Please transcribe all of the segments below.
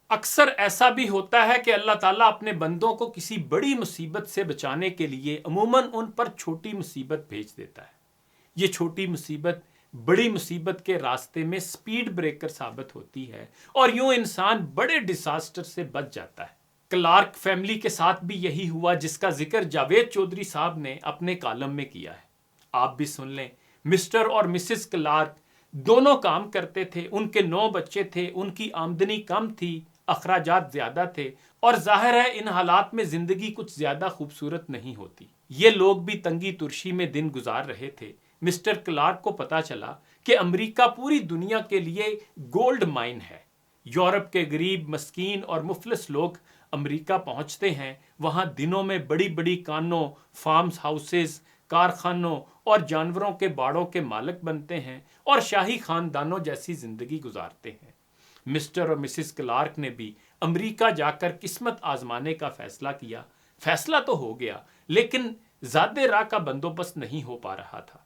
اکثر ایسا بھی ہوتا ہے کہ اللہ تعالیٰ اپنے بندوں کو کسی بڑی مصیبت سے بچانے کے لیے عموماً ان پر چھوٹی مصیبت بھیج دیتا ہے۔ یہ چھوٹی مصیبت بڑی مصیبت کے راستے میں سپیڈ بریکر ثابت ہوتی ہے اور یوں انسان بڑے ڈیزاسٹر سے بچ جاتا ہے۔ کلارک فیملی کے ساتھ بھی یہی ہوا، جس کا ذکر جاوید چودھری صاحب نے اپنے کالم میں کیا ہے۔ آپ بھی سن لیں۔ مسٹر اور مسز کلارک دونوں کام کرتے تھے، ان کے 9 بچے تھے، ان کی آمدنی کم تھی، اخراجات زیادہ تھے، اور ظاہر ہے ان حالات میں زندگی کچھ زیادہ خوبصورت نہیں ہوتی۔ یہ لوگ بھی تنگی ترشی میں دن گزار رہے تھے۔ مسٹر کلارک کو پتا چلا کہ امریکہ پوری دنیا کے لیے گولڈ مائن ہے۔ یورپ کے غریب، مسکین اور مفلس لوگ امریکہ پہنچتے ہیں، وہاں دنوں میں بڑی بڑی کانوں، فارمز ہاؤسز، کارخانوں اور جانوروں کے باڑوں کے مالک بنتے ہیں اور شاہی خاندانوں جیسی زندگی گزارتے ہیں۔ مسٹر اور مسز کلارک نے بھی امریکہ جا کر قسمت آزمانے کا فیصلہ کیا۔ فیصلہ تو ہو گیا، لیکن زیادہ راہ کا بندوبست نہیں ہو پا رہا تھا۔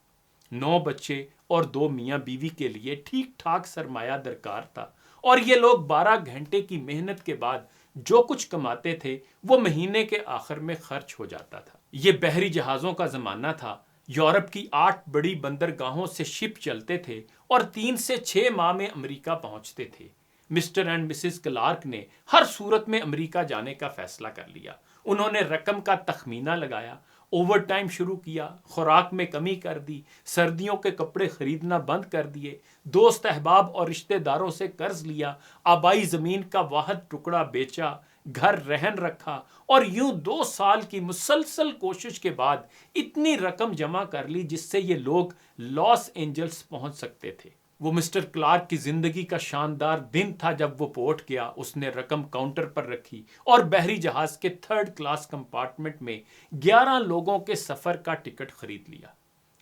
9 بچے اور 2 میاں بیوی کے لیے ٹھیک ٹھاک سرمایہ درکار تھا، اور یہ لوگ 12 گھنٹے کی محنت کے بعد جو کچھ کماتے تھے وہ مہینے کے آخر میں خرچ ہو جاتا تھا۔ یہ بحری جہازوں کا زمانہ تھا۔ یورپ کی 8 بڑی بندرگاہوں سے شپ چلتے تھے اور 3 سے 6 ماہ میں امریکہ پہنچتے تھے۔ مسٹر اینڈ مسز کلارک نے ہر صورت میں امریکہ جانے کا فیصلہ کر لیا۔ انہوں نے رقم کا تخمینہ لگایا، اوور ٹائم شروع کیا، خوراک میں کمی کر دی، سردیوں کے کپڑے خریدنا بند کر دیے، دوست احباب اور رشتہ داروں سے قرض لیا، آبائی زمین کا واحد ٹکڑا بیچا، گھر رہن رکھا، اور یوں 2 سال کی مسلسل کوشش کے بعد اتنی رقم جمع کر لی جس سے یہ لوگ لاس اینجلس پہنچ سکتے تھے۔ وہ مسٹر کلارک کی زندگی کا شاندار دن تھا جب وہ پورٹ گیا۔ اس نے رقم کاؤنٹر پر رکھی اور بحری جہاز کے 3rd کلاس کمپارٹمنٹ میں 11 لوگوں کے سفر کا ٹکٹ خرید لیا۔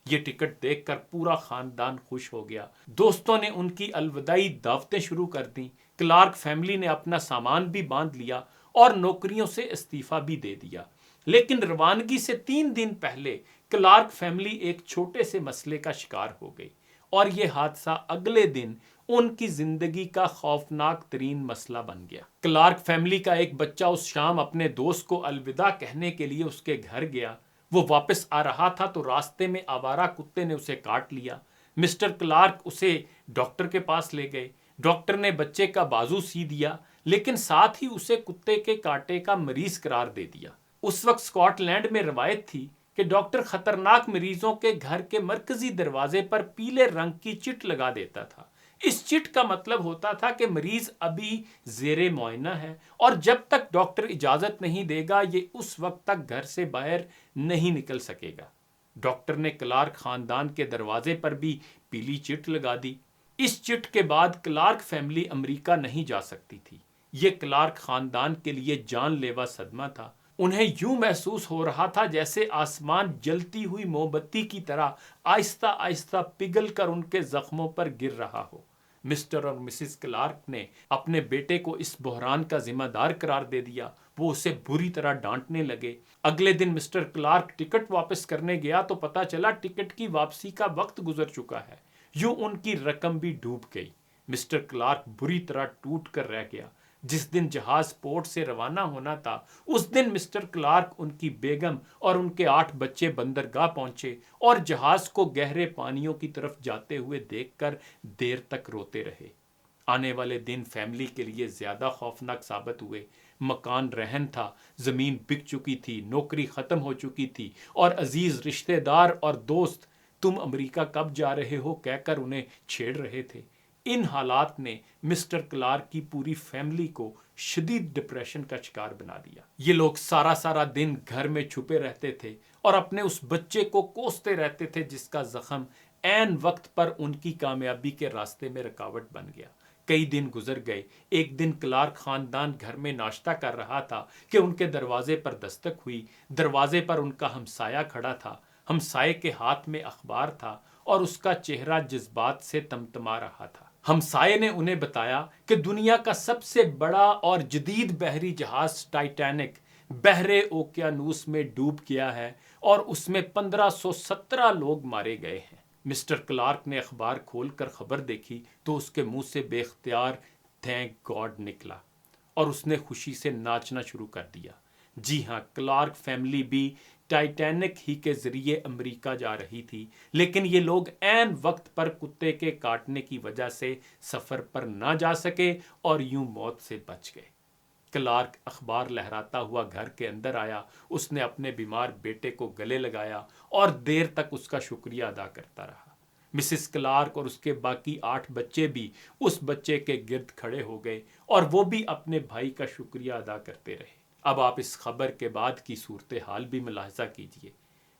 یہ ٹکٹ دیکھ کر پورا خاندان خوش ہو گیا۔ دوستوں نے ان کی الوداعی دعوتیں شروع کر دیں۔ کلارک فیملی نے اپنا سامان بھی باندھ لیا اور نوکریوں سے استعفیٰ بھی دے دیا۔ لیکن روانگی سے 3 دن پہلے کلارک فیملی ایک چھوٹے سے مسئلے کا شکار ہو گئی، اور یہ حادثہ اگلے دن ان کی زندگی کا خوفناک ترین مسئلہ بن گیا۔ کلارک فیملی کا ایک بچہ اس شام اپنے دوست کو الوداع کہنے کے لیے اس کے گھر گیا۔ وہ واپس آ رہا تھا تو راستے میں آوارہ کتے نے اسے کاٹ لیا۔ مسٹر کلارک اسے ڈاکٹر کے پاس لے گئے۔ ڈاکٹر نے بچے کا بازو سی دیا، لیکن ساتھ ہی اسے کتے کے کاٹے کا مریض قرار دے دیا۔ اس وقت اسکاٹ لینڈ میں روایت تھی کہ ڈاکٹر خطرناک مریضوں کے گھر کے مرکزی دروازے پر پیلے رنگ کی چٹ لگا دیتا تھا۔ اس چٹ کا مطلب ہوتا تھا کہ مریض ابھی زیر معائنہ ہے اور جب تک ڈاکٹر اجازت نہیں دے گا یہ اس وقت تک گھر سے باہر نہیں نکل سکے گا۔ ڈاکٹر نے کلارک خاندان کے دروازے پر بھی پیلی چٹ لگا دی۔ اس چٹ کے بعد کلارک فیملی امریکہ نہیں جا سکتی تھی۔ یہ کلارک خاندان کے لیے جان لیوا صدمہ تھا۔ انہیں یوں محسوس ہو رہا تھا جیسے آسمان جلتی ہوئی موم بتی کی طرح آہستہ آہستہ پگھل کر ان کے زخموں پر گر رہا ہو۔ مسٹر اور مسز کلارک نے اپنے بیٹے کو اس بحران کا ذمہ دار قرار دے دیا۔ وہ اسے بری طرح ڈانٹنے لگے۔ اگلے دن مسٹر کلارک ٹکٹ واپس کرنے گیا تو پتا چلا ٹکٹ کی واپسی کا وقت گزر چکا ہے۔ یوں ان کی رقم بھی ڈوب گئی۔ مسٹر کلارک بری طرح ٹوٹ کر رہ گیا۔ جس دن جہاز پورٹ سے روانہ ہونا تھا اس دن مسٹر کلارک، ان کی بیگم اور ان کے 8 بچے بندرگاہ پہنچے اور جہاز کو گہرے پانیوں کی طرف جاتے ہوئے دیکھ کر دیر تک روتے رہے۔ آنے والے دن فیملی کے لیے زیادہ خوفناک ثابت ہوئے۔ مکان رہن تھا، زمین بک چکی تھی، نوکری ختم ہو چکی تھی، اور عزیز رشتہ دار اور دوست تم امریکہ کب جا رہے ہو کہہ کر انہیں چھیڑ رہے تھے۔ ان حالات نے مسٹر کلارک کی پوری فیملی کو شدید ڈپریشن کا شکار بنا دیا۔ یہ لوگ سارا دن گھر میں چھپے رہتے تھے اور اپنے اس بچے کو کوستے رہتے تھے جس کا زخم عین وقت پر ان کی کامیابی کے راستے میں رکاوٹ بن گیا۔ کئی دن گزر گئے۔ ایک دن کلارک خاندان گھر میں ناشتہ کر رہا تھا کہ ان کے دروازے پر دستک ہوئی۔ دروازے پر ان کا ہمسایہ کھڑا تھا۔ ہمسائے کے ہاتھ میں اخبار تھا اور اس کا چہرہ جذبات سے تمتما رہا تھا۔ ہمسائے نے انہیں بتایا کہ دنیا کا سب سے بڑا اور جدید بحری جہاز ٹائٹینک بحر اوقیانوس میں ڈوب گیا ہے اور اس میں 1517 لوگ مارے گئے ہیں۔ مسٹر کلارک نے اخبار کھول کر خبر دیکھی تو اس کے منہ سے بے اختیار تھینک گاڈ نکلا، اور اس نے خوشی سے ناچنا شروع کر دیا۔ جی ہاں، کلارک فیملی بھی ٹائٹینک ہی کے ذریعے امریکہ جا رہی تھی، لیکن یہ لوگ عین وقت پر کتے کے کاٹنے کی وجہ سے سفر پر نہ جا سکے اور یوں موت سے بچ گئے۔ کلارک اخبار لہراتا ہوا گھر کے اندر آیا، اس نے اپنے بیمار بیٹے کو گلے لگایا اور دیر تک اس کا شکریہ ادا کرتا رہا۔ مسز کلارک اور اس کے باقی 8 بچے بھی اس بچے کے گرد کھڑے ہو گئے اور وہ بھی اپنے بھائی کا شکریہ ادا کرتے رہے۔ اب آپ اس خبر کے بعد کی صورتحال بھی ملاحظہ کیجئے۔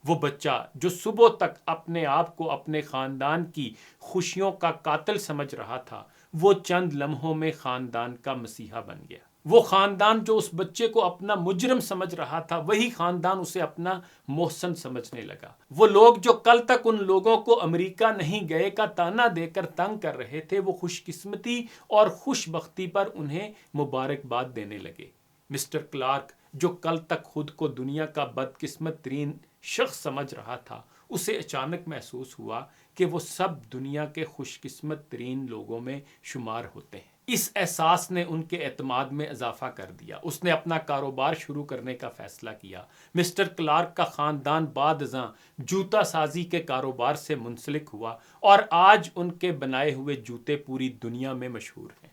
وہ بچہ جو صبح تک اپنے آپ کو اپنے خاندان کی خوشیوں کا قاتل سمجھ رہا تھا، وہ چند لمحوں میں خاندان کا مسیحا بن گیا۔ وہ خاندان جو اس بچے کو اپنا مجرم سمجھ رہا تھا، وہی خاندان اسے اپنا محسن سمجھنے لگا۔ وہ لوگ جو کل تک ان لوگوں کو امریکہ نہیں گئے کا تانا دے کر تنگ کر رہے تھے، وہ خوش قسمتی اور خوش بختی پر انہیں مبارکباد دینے لگے۔ مسٹر کلارک جو کل تک خود کو دنیا کا بدقسمت ترین شخص سمجھ رہا تھا، اسے اچانک محسوس ہوا کہ وہ سب دنیا کے خوش قسمت ترین لوگوں میں شمار ہوتے ہیں۔ اس احساس نے ان کے اعتماد میں اضافہ کر دیا۔ اس نے اپنا کاروبار شروع کرنے کا فیصلہ کیا۔ مسٹر کلارک کا خاندان بعد ازاں جوتا سازی کے کاروبار سے منسلک ہوا اور آج ان کے بنائے ہوئے جوتے پوری دنیا میں مشہور ہیں۔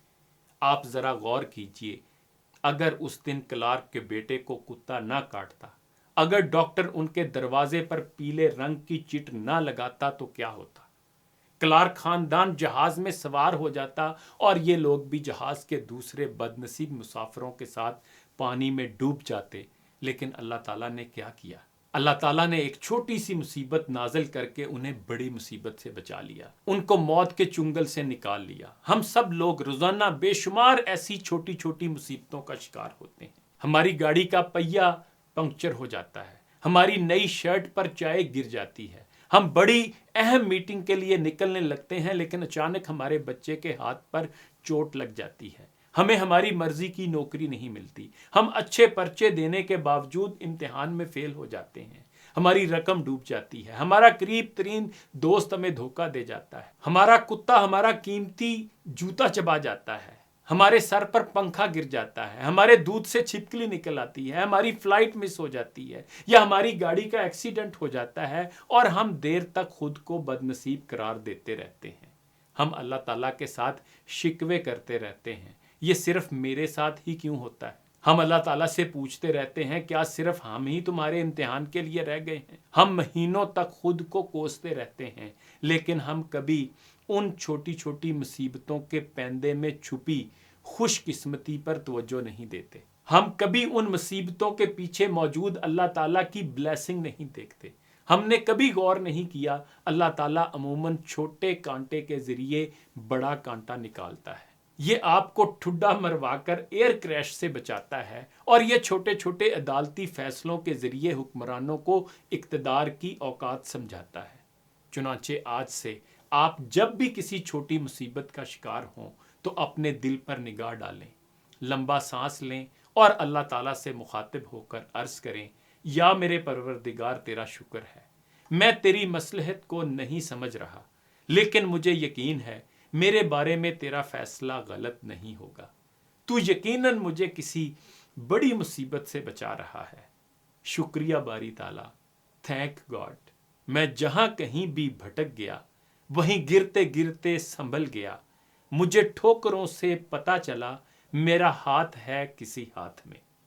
آپ ذرا غور کیجئے، اگر اس دن کلارک کے بیٹے کو کتا نہ کاٹتا، اگر ڈاکٹر ان کے دروازے پر پیلے رنگ کی چٹ نہ لگاتا تو کیا ہوتا؟ کلارک خاندان جہاز میں سوار ہو جاتا اور یہ لوگ بھی جہاز کے دوسرے بد نصیب مسافروں کے ساتھ پانی میں ڈوب جاتے۔ لیکن اللہ تعالیٰ نے کیا کیا؟ اللہ تعالیٰ نے ایک چھوٹی سی مصیبت نازل کر کے انہیں بڑی مصیبت سے بچا لیا، ان کو موت کے چنگل سے نکال لیا۔ ہم سب لوگ روزانہ بے شمار ایسی چھوٹی چھوٹی مصیبتوں کا شکار ہوتے ہیں۔ ہماری گاڑی کا پہیہ پنکچر ہو جاتا ہے، ہماری نئی شرٹ پر چائے گر جاتی ہے، ہم بڑی اہم میٹنگ کے لیے نکلنے لگتے ہیں لیکن اچانک ہمارے بچے کے ہاتھ پر چوٹ لگ جاتی ہے، ہمیں ہماری مرضی کی نوکری نہیں ملتی، ہم اچھے پرچے دینے کے باوجود امتحان میں فیل ہو جاتے ہیں، ہماری رقم ڈوب جاتی ہے، ہمارا قریب ترین دوست ہمیں دھوکہ دے جاتا ہے، ہمارا کتا ہمارا قیمتی جوتا چبا جاتا ہے، ہمارے سر پر پنکھا گر جاتا ہے، ہمارے دودھ سے چھپکلی نکل آتی ہے، ہماری فلائٹ مس ہو جاتی ہے، یا ہماری گاڑی کا ایکسیڈنٹ ہو جاتا ہے اور ہم دیر تک خود کو بد نصیب قرار دیتے رہتے ہیں۔ ہم اللہ تعالیٰ کے ساتھ شکوے کرتے رہتے ہیں، یہ صرف میرے ساتھ ہی کیوں ہوتا ہے؟ ہم اللہ تعالیٰ سے پوچھتے رہتے ہیں، کیا صرف ہم ہی تمہارے امتحان کے لیے رہ گئے ہیں؟ ہم مہینوں تک خود کو کوستے رہتے ہیں، لیکن ہم کبھی ان چھوٹی چھوٹی مصیبتوں کے پیندے میں چھپی خوش قسمتی پر توجہ نہیں دیتے۔ ہم کبھی ان مصیبتوں کے پیچھے موجود اللہ تعالیٰ کی بلیسنگ نہیں دیکھتے۔ ہم نے کبھی غور نہیں کیا، اللہ تعالیٰ عموماً چھوٹے کانٹے کے ذریعے بڑا کانٹا نکالتا ہے۔ یہ آپ کو ٹھڈا مروا کر ایئر کریش سے بچاتا ہے اور یہ چھوٹے چھوٹے عدالتی فیصلوں کے ذریعے حکمرانوں کو اقتدار کی اوقات سمجھاتا ہے۔ چنانچہ آج سے آپ جب بھی کسی چھوٹی مصیبت کا شکار ہوں تو اپنے دل پر نگاہ ڈالیں، لمبا سانس لیں اور اللہ تعالیٰ سے مخاطب ہو کر عرض کریں، یا میرے پروردگار تیرا شکر ہے، میں تیری مصلحت کو نہیں سمجھ رہا، لیکن مجھے یقین ہے میرے بارے میں تیرا فیصلہ غلط نہیں ہوگا، تو یقیناً مجھے کسی بڑی مصیبت سے بچا رہا ہے۔ شکریہ باری تعالیٰ، تھینک گاڈ۔ میں جہاں کہیں بھی بھٹک گیا، وہیں گرتے گرتے سنبھل گیا، مجھے ٹھوکروں سے پتہ چلا میرا ہاتھ ہے کسی ہاتھ میں۔